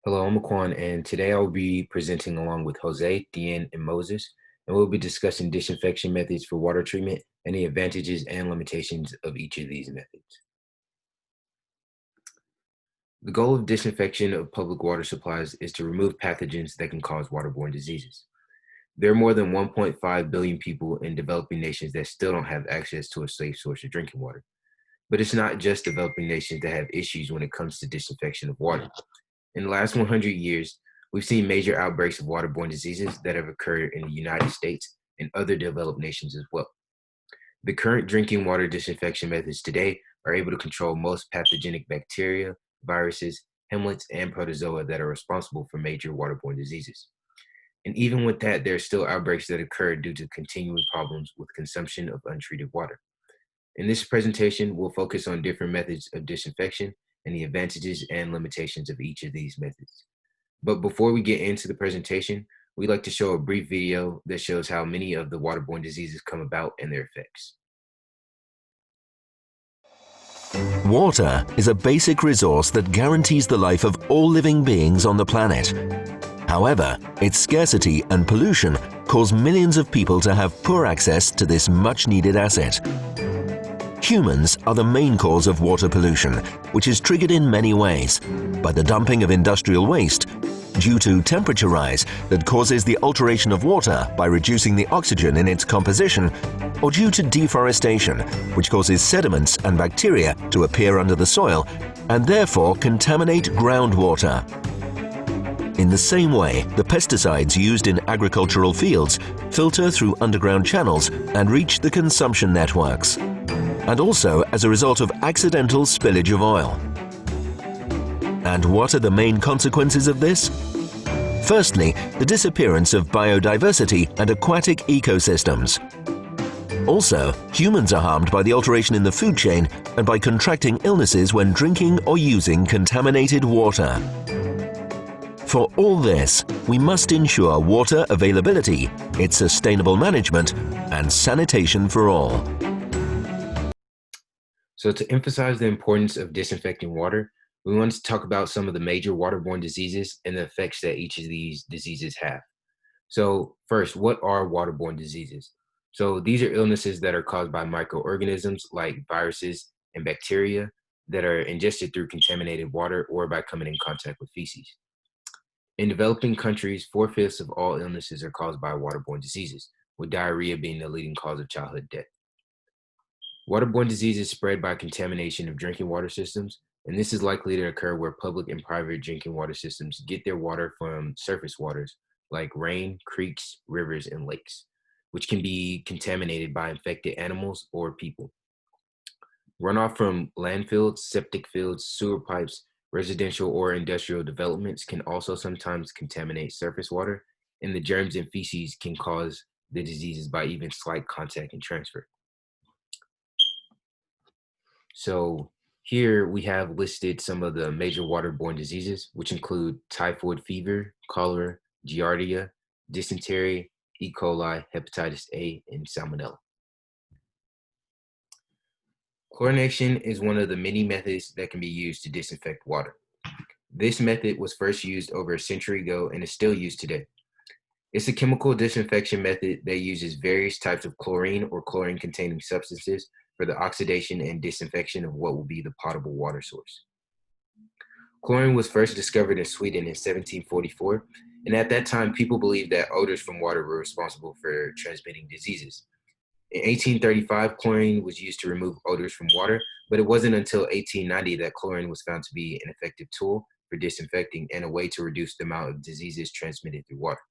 Hello, I'm Aquan, and today I will be presenting along with Jose, Deanne, and Moses, and we'll be discussing disinfection methods for water treatment and the advantages and limitations of each of these methods. The goal of disinfection of public water supplies is to remove pathogens that can cause waterborne diseases. There are more than 1.5 billion people in developing nations that still don't have access to a safe source of drinking water. But it's not just developing nations that have issues when it comes to disinfection of water. In the last 100 years, we've seen major outbreaks of waterborne diseases that have occurred in the United States and other developed nations as well. The current drinking water disinfection methods today are able to control most pathogenic bacteria, viruses, hamlets, and protozoa that are responsible for major waterborne diseases. And even with that, there are still outbreaks that occur due to continuing problems with consumption of untreated water. In this presentation, we'll focus on different methods of disinfection and the advantages and limitations of each of these methods. But before we get into the presentation, we'd like to show a brief video that shows how many of the waterborne diseases come about and their effects. Water is a basic resource that guarantees the life of all living beings on the planet. However, its scarcity and pollution cause millions of people to have poor access to this much-needed asset. Humans are the main cause of water pollution, which is triggered in many ways: by the dumping of industrial waste, due to temperature rise that causes the alteration of water by reducing the oxygen in its composition, or due to deforestation, which causes sediments and bacteria to appear under the soil and therefore contaminate groundwater. In the same way, the pesticides used in agricultural fields filter through underground channels and reach the consumption networks, and also as a result of accidental spillage of oil. And what are the main consequences of this? Firstly, the disappearance of biodiversity and aquatic ecosystems. Also, humans are harmed by the alteration in the food chain and by contracting illnesses when drinking or using contaminated water. For all this, we must ensure water availability, its sustainable management, and sanitation for all. So to emphasize the importance of disinfecting water, we want to talk about some of the major waterborne diseases and the effects that each of these diseases have. So first, what are waterborne diseases? So these are illnesses that are caused by microorganisms like viruses and bacteria that are ingested through contaminated water or by coming in contact with feces. In developing countries, 4/5 of all illnesses are caused by waterborne diseases, with diarrhea being the leading cause of childhood death. Waterborne diseases spread by contamination of drinking water systems, and this is likely to occur where public and private drinking water systems get their water from surface waters like rain, creeks, rivers, and lakes, which can be contaminated by infected animals or people. Runoff from landfills, septic fields, sewer pipes, residential or industrial developments can also sometimes contaminate surface water, and the germs and feces can cause the diseases by even slight contact and transfer. So here we have listed some of the major waterborne diseases, which include typhoid fever, cholera, giardia, dysentery, E. coli, hepatitis A, and salmonella. Chlorination is one of the many methods that can be used to disinfect water. This method was first used over a century ago and is still used today. It's a chemical disinfection method that uses various types of chlorine or chlorine-containing substances for the oxidation and disinfection of what will be the potable water source. Chlorine was first discovered in Sweden in 1744, and at that time, people believed that odors from water were responsible for transmitting diseases. In 1835, chlorine was used to remove odors from water, but it wasn't until 1890 that chlorine was found to be an effective tool for disinfecting and a way to reduce the amount of diseases transmitted through water.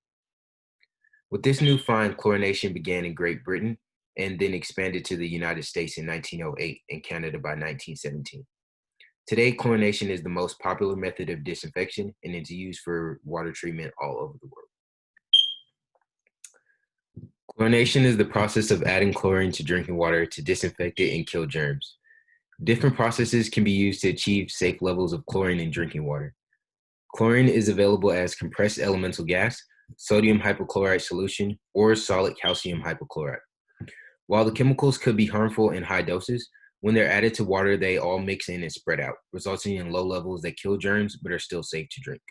With this new find, chlorination began in Great Britain and then expanded to the United States in 1908 and Canada by 1917. Today, chlorination is the most popular method of disinfection and is used for water treatment all over the world. Chlorination is the process of adding chlorine to drinking water to disinfect it and kill germs. Different processes can be used to achieve safe levels of chlorine in drinking water. Chlorine is available as compressed elemental gas, sodium hypochlorite solution, or solid calcium hypochlorite. While the chemicals could be harmful in high doses, when they're added to water, they all mix in and spread out, resulting in low levels that kill germs but are still safe to drink.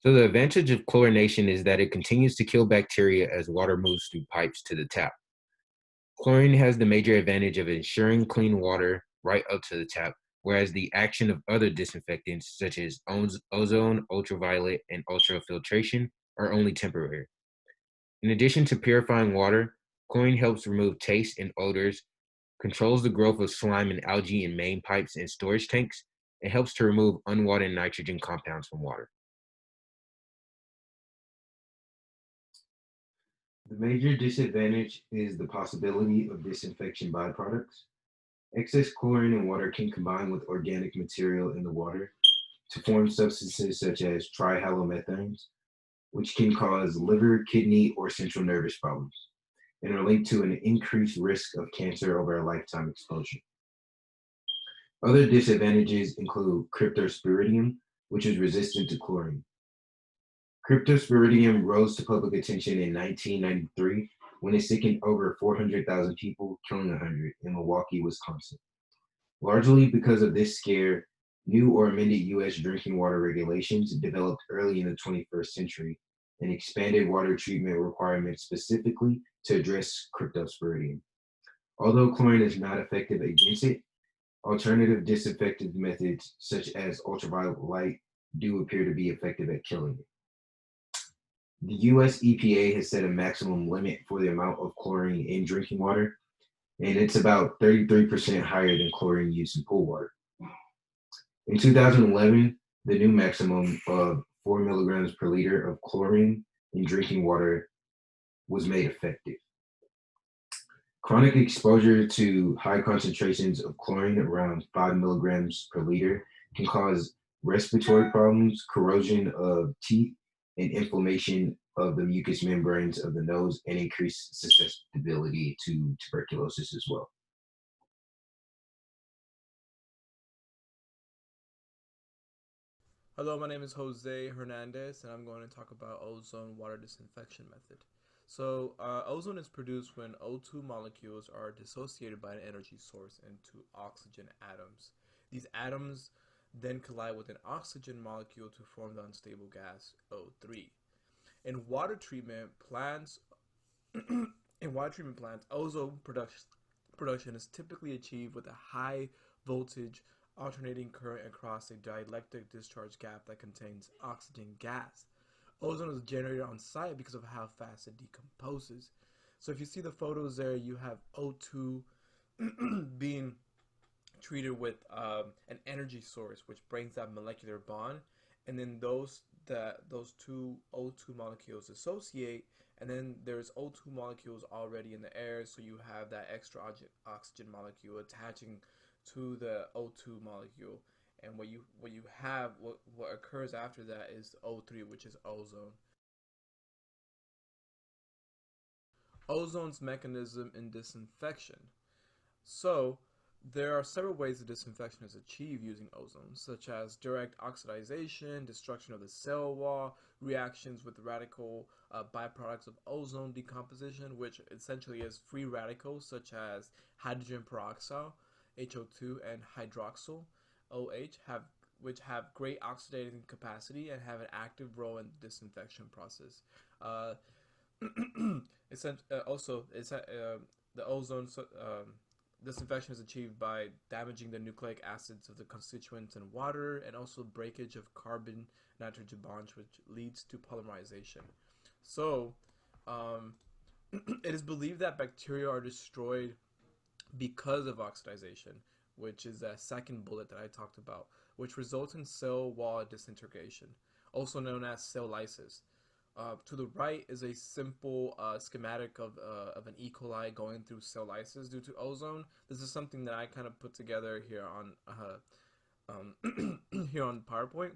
So the advantage of chlorination is that it continues to kill bacteria as water moves through pipes to the tap. Chlorine has the major advantage of ensuring clean water right up to the tap, whereas the action of other disinfectants such as ozone, ultraviolet, and ultrafiltration are only temporary. In addition to purifying water, chlorine helps remove taste and odors, controls the growth of slime and algae in main pipes and storage tanks, and helps to remove unwanted nitrogen compounds from water. The major disadvantage is the possibility of disinfection byproducts. Excess chlorine in water can combine with organic material in the water to form substances such as trihalomethanes, which can cause liver, kidney, or central nervous problems, and are linked to an increased risk of cancer over a lifetime exposure. Other disadvantages include cryptosporidium, which is resistant to chlorine. Cryptosporidium rose to public attention in 1993 when it sickened over 400,000 people, killing 100 in Milwaukee, Wisconsin. Largely because of this scare, new or amended U.S. drinking water regulations developed early in the 21st century and expanded water treatment requirements specifically to address cryptosporidium. Although chlorine is not effective against it, alternative disinfectant methods such as ultraviolet light do appear to be effective at killing it. The US EPA has set a maximum limit for the amount of chlorine in drinking water, and it's about 33% higher than chlorine used in pool water. In 2011, the new maximum of 4 milligrams per liter of chlorine in drinking water was made effective. Chronic exposure to high concentrations of chlorine, around 5 milligrams per liter, can cause respiratory problems, corrosion of teeth, and inflammation of the mucous membranes of the nose, and increase susceptibility to tuberculosis as well. Hello, my name is Jose Hernandez, and I'm going to talk about ozone water disinfection method. Ozone is produced when O2 molecules are dissociated by an energy source into oxygen atoms. These atoms then collide with an oxygen molecule to form the unstable gas O3. In water treatment plants, ozone production is typically achieved with a high voltage alternating current across a dielectric discharge gap that contains oxygen gas. Ozone is generated on site because of how fast it decomposes. So if you see the photos there, you have O2 being treated with an energy source, which brings that molecular bond, and then those two O2 molecules associate, and then there's O2 molecules already in the air, so you have that extra oxygen molecule attaching to the O2 molecule, and what occurs after that is O3, which is ozone. Ozone's mechanism in disinfection. So, there are several ways that disinfection is achieved using ozone, such as direct oxidization, destruction of the cell wall, reactions with radical byproducts of ozone decomposition, which essentially is free radicals such as hydrogen peroxide, HO2, and hydroxyl, OH, which have great oxidating capacity and have an active role in the disinfection process. Uh, the ozone disinfection is achieved by damaging the nucleic acids of the constituents in water and also breakage of carbon nitrogen bonds, which leads to polymerization. So, um, it is believed that bacteria are destroyed because of oxidation, which is that second bullet that I talked about, which results in cell wall disintegration, also known as cell lysis. To the right is a simple schematic of an E. coli going through cell lysis due to ozone. This is something that I kind of put together here on here on PowerPoint,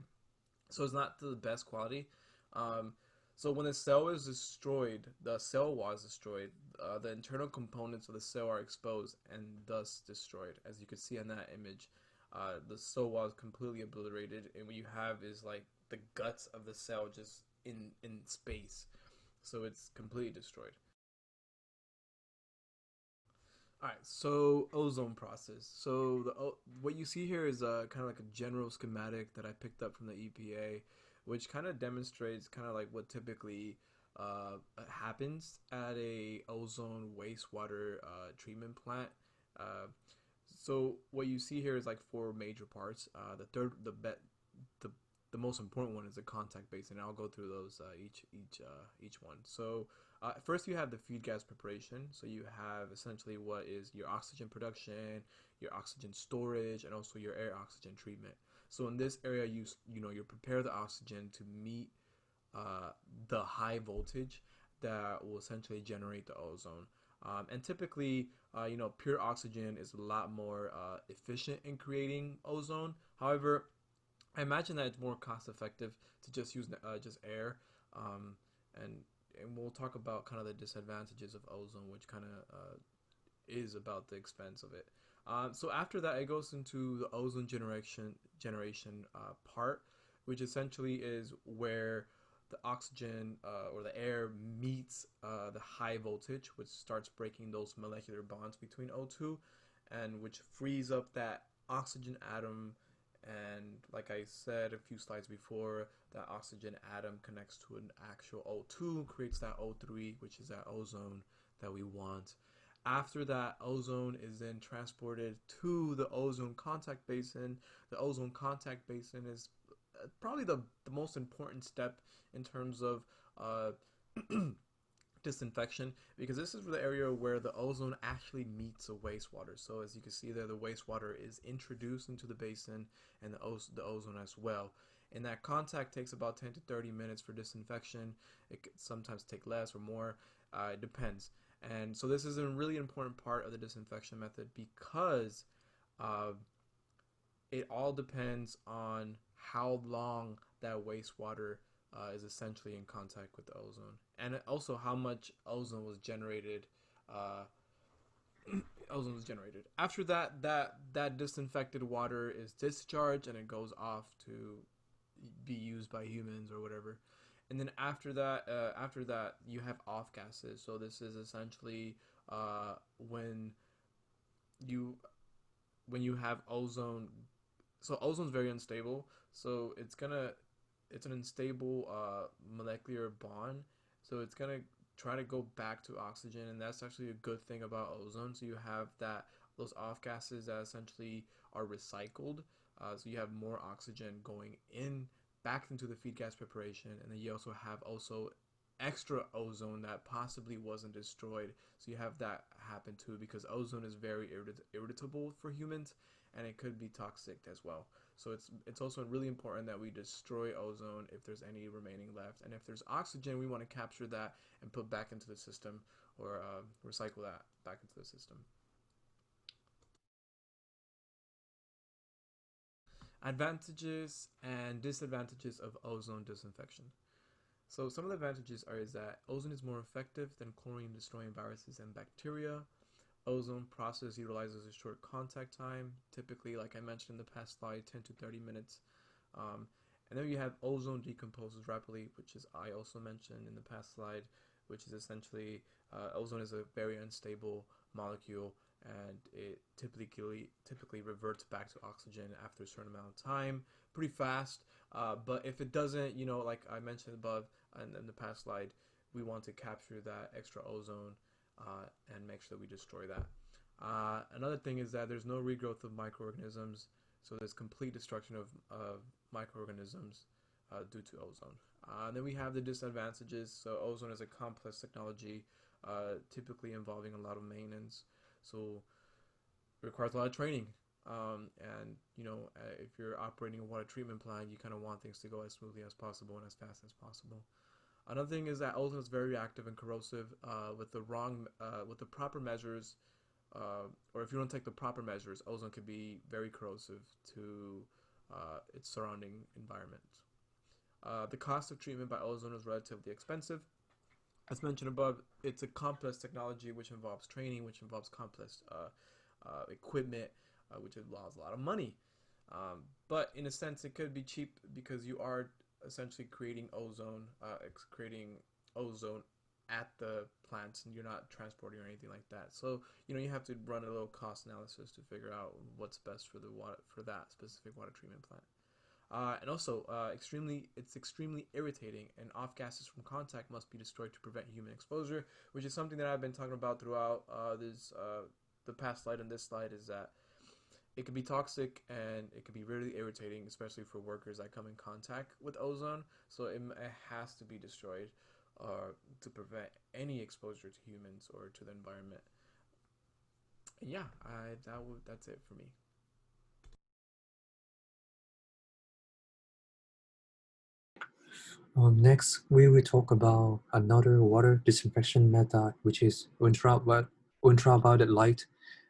so it's not the best quality. Um, so when the cell is destroyed, the cell wall is destroyed. The internal components of the cell are exposed and thus destroyed. As you can see on that image, the cell wall is completely obliterated, and what you have is like the guts of the cell just in space. So it's completely destroyed. All right, so ozone process. What you see here is kind of like a general schematic that I picked up from the EPA, which kind of demonstrates kind of like what typically happens at a ozone wastewater treatment plant. Uh, so what you see here is like four major parts. The the most important one is the contact basin. And I'll go through those each one. So first you have the feed gas preparation. So you have essentially what is your oxygen production, your oxygen storage, and also your air oxygen treatment. So in this area, you prepare the oxygen to meet uh, the high voltage that will essentially generate the ozone. And typically, pure oxygen is a lot more efficient in creating ozone. However, I imagine that it's more cost effective to just use just air, um, and and we'll talk about kind of the disadvantages of ozone, which kind of is about the expense of it. So after that, it goes into the ozone generation part, which essentially is where the oxygen or the air meets the high voltage, which starts breaking those molecular bonds between O2, and which frees up that oxygen atom. And like I said a few slides before, that oxygen atom connects to an actual O2, creates that O3, which is that ozone that we want. After that, ozone is then transported to the ozone contact basin. The ozone contact basin is probably the most important step in terms of uh, disinfection, because this is the area where the ozone actually meets the wastewater. So as you can see there, the wastewater is introduced into the basin, and the ozone as well. And that contact takes about 10 to 30 minutes for disinfection. It could sometimes take less or more. It depends. And so this is a really important part of the disinfection method, because uh, it all depends on how long that wastewater is essentially in contact with the ozone, and also how much ozone was generated. Uh, ozone was generated. After that, that disinfected water is discharged and it goes off to be used by humans or whatever. And then after that, you have off gases. So this is essentially when you have ozone. So ozone's very unstable. So it's an unstable molecular bond. So it's gonna try to go back to oxygen, and that's actually a good thing about ozone. So you have that those off gases that essentially are recycled. So you have more oxygen going in back into the feed gas preparation, and then you also have extra ozone that possibly wasn't destroyed. So you have that happen too, because ozone is very irritable for humans, and it could be toxic as well. So it's also really important that we destroy ozone if there's any remaining left, and if there's oxygen, we want to capture that and put back into the system, or recycle that back into the system. Advantages and disadvantages of ozone disinfection. So some of the advantages are is that ozone is more effective than chlorine destroying viruses and bacteria. Ozone process utilizes a short contact time, typically, like I mentioned in the past slide, 10 to 30 minutes. Um, and then you have ozone decomposes rapidly, which is I also mentioned in the past slide, which is essentially ozone is a very unstable molecule, and it typically reverts back to oxygen after a certain amount of time, pretty fast. But if it doesn't, like I mentioned above and in the past slide, we want to capture that extra ozone and make sure that we destroy that. Another thing is that there's no regrowth of microorganisms, so there's complete destruction of microorganisms due to ozone. Then we have the disadvantages. So ozone is a complex technology, typically involving a lot of maintenance, so it requires a lot of training. And if you're operating a water treatment plant, you kind of want things to go as smoothly as possible and as fast as possible. Another thing is that ozone is very reactive and corrosive. With the proper measures, or if you don't take the proper measures, ozone could be very corrosive to its surrounding environment. The cost of treatment by ozone is relatively expensive. As mentioned above, it's a complex technology which involves training, which involves complex equipment, which involves a lot of money. But in a sense, it could be cheap because you are essentially creating ozone at the plants, and you're not transporting or anything like that. So you have to run a little cost analysis to figure out what's best for the water for that specific water treatment plant. And also, it's extremely irritating, and off gases from contact must be destroyed to prevent human exposure, which is something that I've been talking about throughout the past slide and this slide is that it could be toxic and it could be really irritating, especially for workers that come in contact with ozone. So it has to be destroyed to prevent any exposure to humans or to the environment. And yeah, that's it for me. Next, we will talk about another water disinfection method, which is ultraviolet light,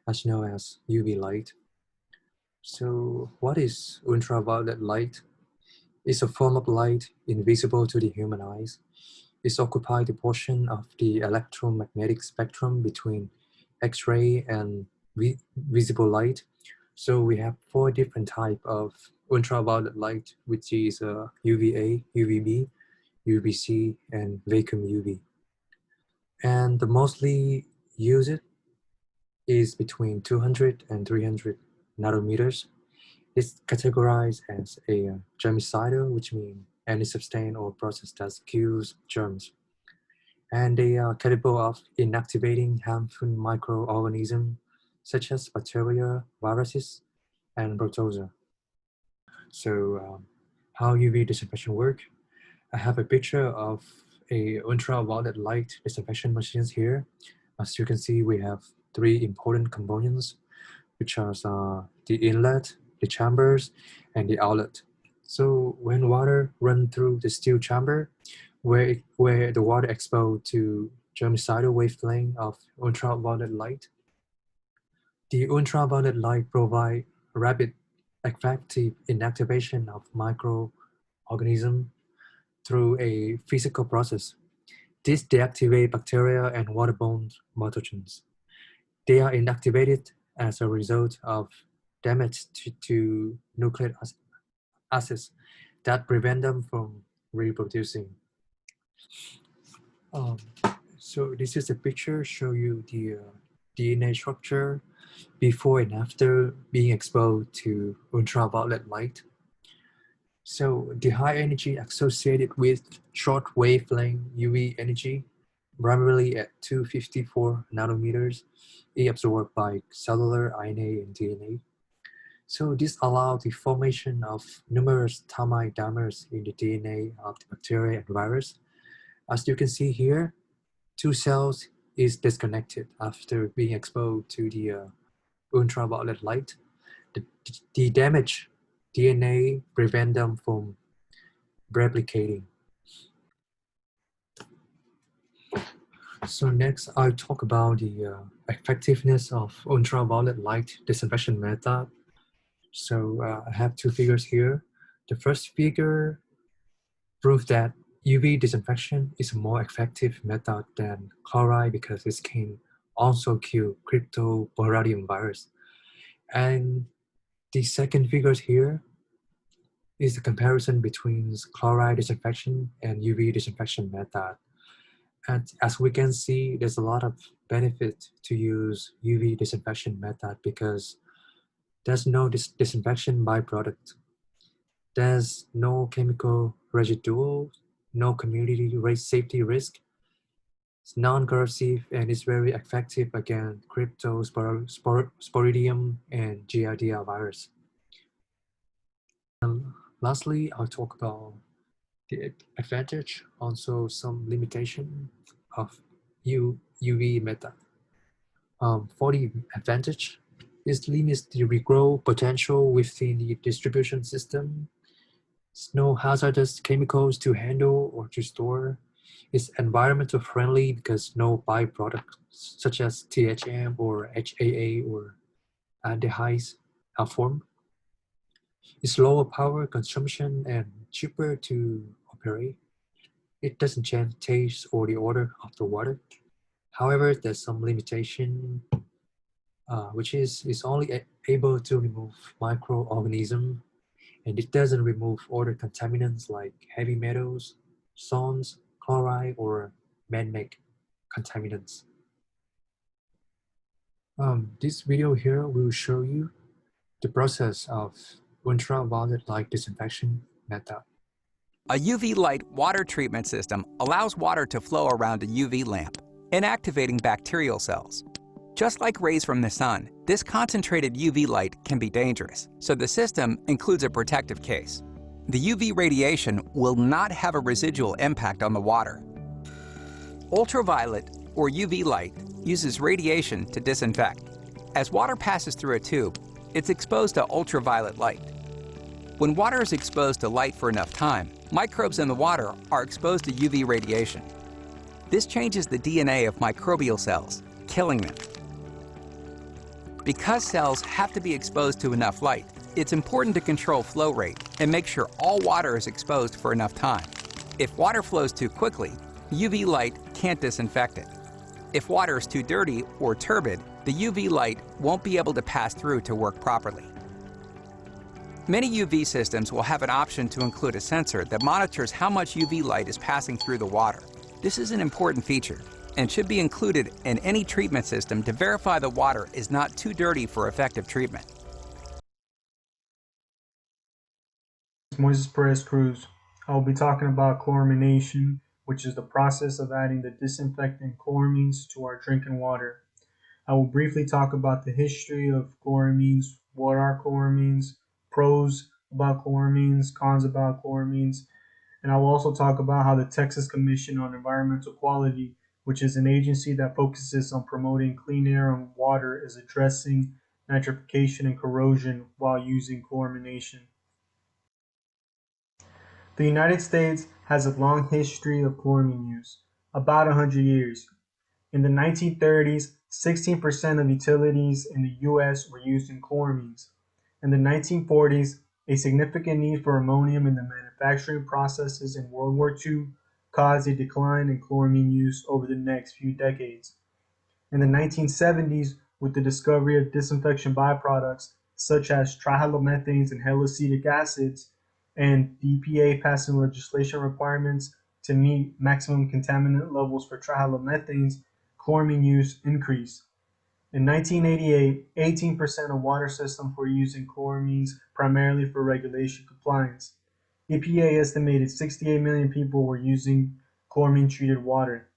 as known as UV light. So, what is ultraviolet light? It's a form of light invisible to the human eyes. It occupies the portion of the electromagnetic spectrum between X-ray and visible light. So we have four different types of ultraviolet light, which is UVA, UVB, UVC, and vacuum UV. And the mostly used is between 200 and 300 nanometers. It's categorized as a germicidal, which means any substance or process that kills germs. And they are capable of inactivating harmful microorganisms such as bacteria, viruses, and protozoa. So how UV disinfection work? I have a picture of a ultraviolet light disinfection machines here. As you can see, we have three important components, which are the inlet, the chambers, and the outlet. So when water runs through the steel chamber, where the water exposed to germicidal wavelength of ultraviolet light, the ultraviolet light provide rapid effective inactivation of microorganisms through a physical process. This deactivates bacteria and waterborne pathogens. They are inactivated as a result of damage to nucleic acids that prevent them from reproducing. Um, so this is a picture show you the DNA structure before and after being exposed to ultraviolet light. So the high energy associated with short wavelength UV energy, primarily at 254 nanometers, is absorbed by cellular RNA and DNA. So this allows the formation of numerous termite dimers in the DNA of the bacteria and virus. As you can see here, two cells is disconnected after being exposed to the ultraviolet light. The damaged DNA prevent them from replicating. So next, I'll talk about the effectiveness of ultraviolet light disinfection method. So I have two figures here. The first figure proves that UV disinfection is a more effective method than chloride because it can also kill cryptobacterium virus. And the second figure here is the comparison between chloride disinfection and UV disinfection method. And as we can see, there's a lot of benefit to use UV disinfection method because there's no disinfection byproduct. There's no chemical residue, no community safety risk. It's non-corrosive and it's very effective against cryptosporidium and Giardia virus. And lastly, I'll talk about the advantage, also some limitation of UV method. For the advantage, it limits the regrowth potential within the distribution system. There's no hazardous chemicals to handle or to store. It's environmental friendly because no byproducts such as THM or HAA or aldehydes are formed. It's lower power consumption and cheaper to operate. It doesn't change taste or the odor of the water. However, there's some limitation, which is it's only able to remove microorganisms, and it doesn't remove other contaminants like heavy metals, salts, chloride, or man-made contaminants. This video here will show you the process of ultraviolet light disinfection method? A UV light water treatment system allows water to flow around a UV lamp, inactivating bacterial cells. Just like rays from the sun, this concentrated UV light can be dangerous, so the system includes a protective case. The UV radiation will not have a residual impact on the water. Ultraviolet, or UV light, uses radiation to disinfect. As water passes through a tube, it's exposed to ultraviolet light. When water is exposed to light for enough time, microbes in the water are exposed to UV radiation. This changes the DNA of microbial cells, killing them. Because cells have to be exposed to enough light, it's important to control flow rate and make sure all water is exposed for enough time. If water flows too quickly, UV light can't disinfect it. If water is too dirty or turbid, the UV light won't be able to pass through to work properly. Many UV systems will have an option to include a sensor that monitors how much UV light is passing through the water. This is an important feature and should be included in any treatment system to verify the water is not too dirty for effective treatment. Moises Perez Cruz. I will be talking about chlorination, which is the process of adding the disinfectant chloramines to our drinking water. I will briefly talk about the history of chloramines, what are chloramines, pros about chloramines, cons about chloramines, and I will also talk about how the Texas Commission on Environmental Quality, which is an agency that focuses on promoting clean air and water, is addressing nitrification and corrosion while using chlorination. The United States has a long history of chloramine use, about 100 years. In the 1930s, 16% of utilities in the US were using chloramines. In the 1940s, a significant need for ammonium in the manufacturing processes in World War II caused a decline in chloramine use over the next few decades. In the 1970s, with the discovery of disinfection byproducts such as trihalomethanes and haloacetic acids, and the EPA passing legislation requirements to meet maximum contaminant levels for trihalomethanes, chloramine use increased. In 1988, 18% of water systems were using chloramines primarily for regulation compliance. EPA estimated 68 million people were using chloramine-treated water.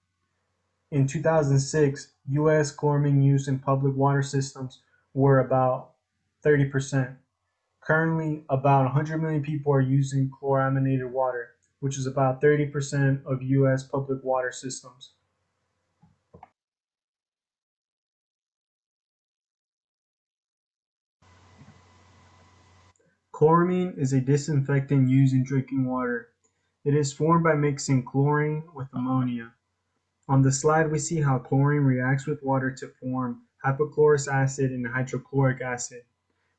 In 2006, U.S. chloramine use in public water systems were about 30%. Currently, about 100 million people are using chloraminated water, which is about 30% of U.S. public water systems. Chloramine is a disinfectant used in drinking water. It is formed by mixing chlorine with ammonia. On the slide, we see how chlorine reacts with water to form hypochlorous acid and hydrochloric acid.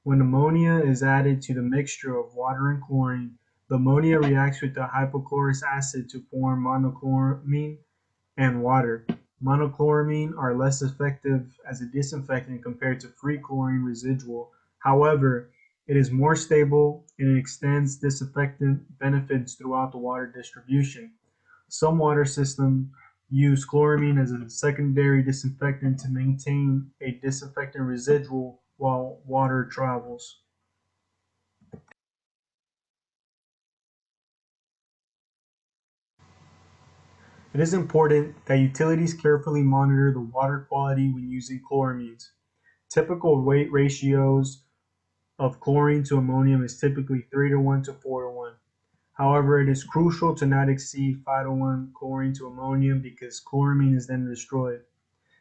When ammonia is added to the mixture of water and chlorine, the ammonia reacts with the hypochlorous acid to form monochloramine and water. Monochloramine are less effective as a disinfectant compared to free chlorine residual. However, it is more stable and it extends disinfectant benefits throughout the water distribution. Some water systems use chloramine as a secondary disinfectant to maintain a disinfectant residual while water travels. It is important that utilities carefully monitor the water quality when using chloramines. Typical weight ratios of chlorine to ammonium is typically 3:1 to 4:1. However, it is crucial to not exceed 5:1 chlorine to ammonium because chloramine is then destroyed.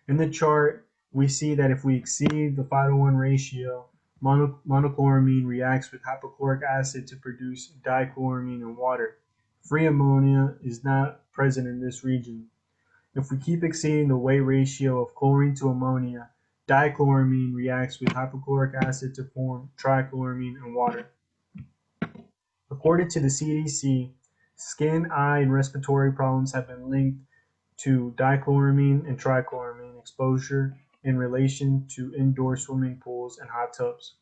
In the chart, we see that if we exceed the 5:1 ratio, monochloramine reacts with hypochloric acid to produce dichloramine and water. Free ammonia is not present in this region. If we keep exceeding the weight ratio of chlorine to ammonia, dichloramine reacts with hypochloric acid to form trichloramine and water. According to the CDC, skin, eye, and respiratory problems have been linked to dichloramine and trichloramine exposure in relation to indoor swimming pools and hot tubs.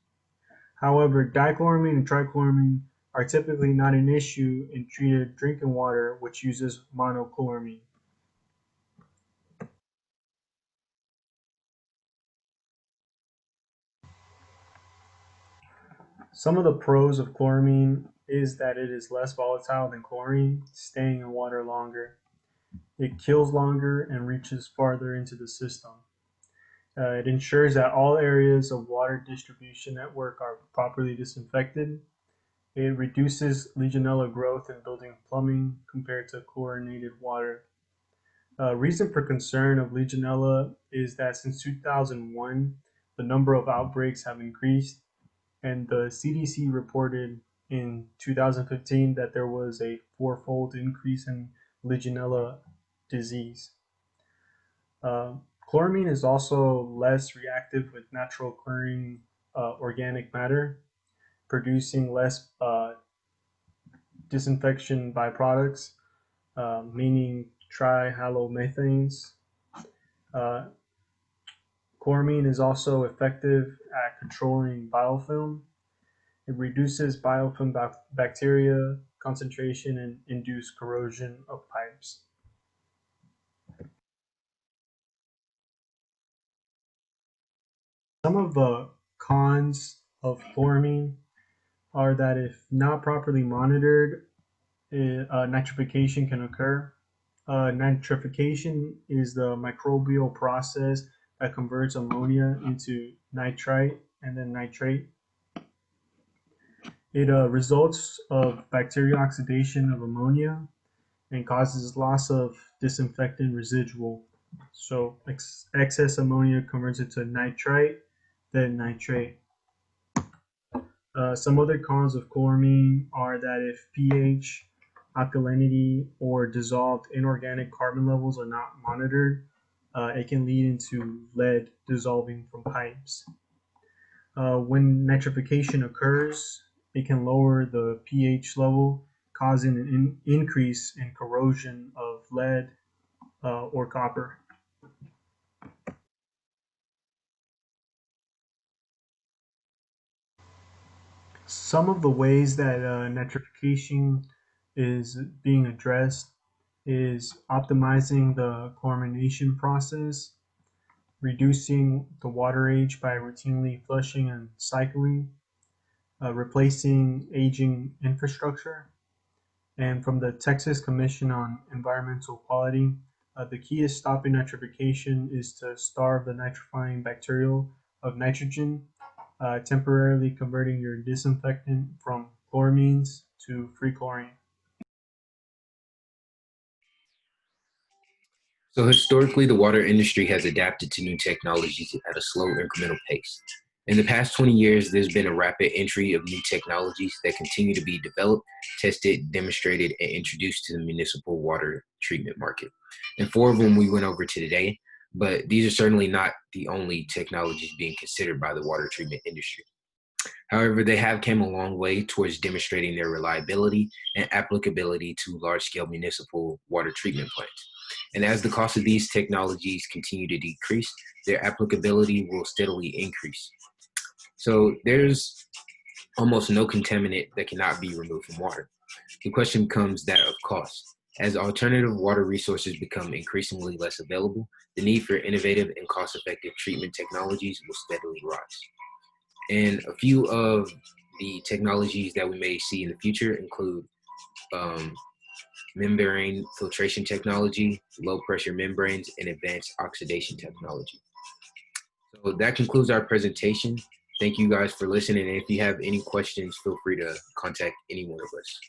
However, dichloramine and trichloramine are typically not an issue in treated drinking water, which uses monochloramine. Some of the pros of chloramine is that it is less volatile than chlorine, staying in water longer. It kills longer and reaches farther into the system. It ensures that all areas of water distribution network are properly disinfected. It reduces Legionella growth in building plumbing compared to chlorinated water. Reason for concern of Legionella is that since 2001, the number of outbreaks have increased, and the CDC reported in 2015 that there was a fourfold increase in Legionella disease. Uh, Chloramine is also less reactive with natural occurring organic matter, producing less disinfection byproducts, meaning trihalomethanes. Uh, Chloramine is also effective at controlling biofilm. It reduces biofilm bacteria concentration and induce corrosion of pipes. Some of the cons of chloramine are that if not properly monitored, nitrification can occur. Nitrification is the microbial process that converts ammonia into nitrite and then nitrate. It results of bacterial oxidation of ammonia and causes loss of disinfectant residual. So excess ammonia converts it to nitrite, then nitrate. Some other cons of chloramine are that if pH, alkalinity, or dissolved inorganic carbon levels are not monitored, it can lead into lead dissolving from pipes. When nitrification occurs, it can lower the pH level, causing an increase in corrosion of lead or copper. Some of the ways that nitrification is being addressed is optimizing the chlorination process, reducing the water age by routinely flushing and cycling, replacing aging infrastructure. And from the Texas Commission on Environmental Quality, the key is stopping nitrification is to starve the nitrifying bacterial of nitrogen, temporarily converting your disinfectant from chloramines to free chlorine. So historically, the water industry has adapted to new technologies at a slow incremental pace. In the past 20 years, there's been a rapid entry of new technologies that continue to be developed, tested, demonstrated, and introduced to the municipal water treatment market. And four of them we went over to today, but these are certainly not the only technologies being considered by the water treatment industry. However, they have come a long way towards demonstrating their reliability and applicability to large-scale municipal water treatment plants. And as the cost of these technologies continue to decrease, their applicability will steadily increase. So there's almost no contaminant that cannot be removed from water. The question becomes that of cost. As alternative water resources become increasingly less available, the need for innovative and cost-effective treatment technologies will steadily rise. And a few of the technologies that we may see in the future include um, membrane filtration technology, low pressure membranes, and advanced oxidation technology. So that concludes our presentation. Thank you guys for listening. And if you have any questions, feel free to contact any one of us.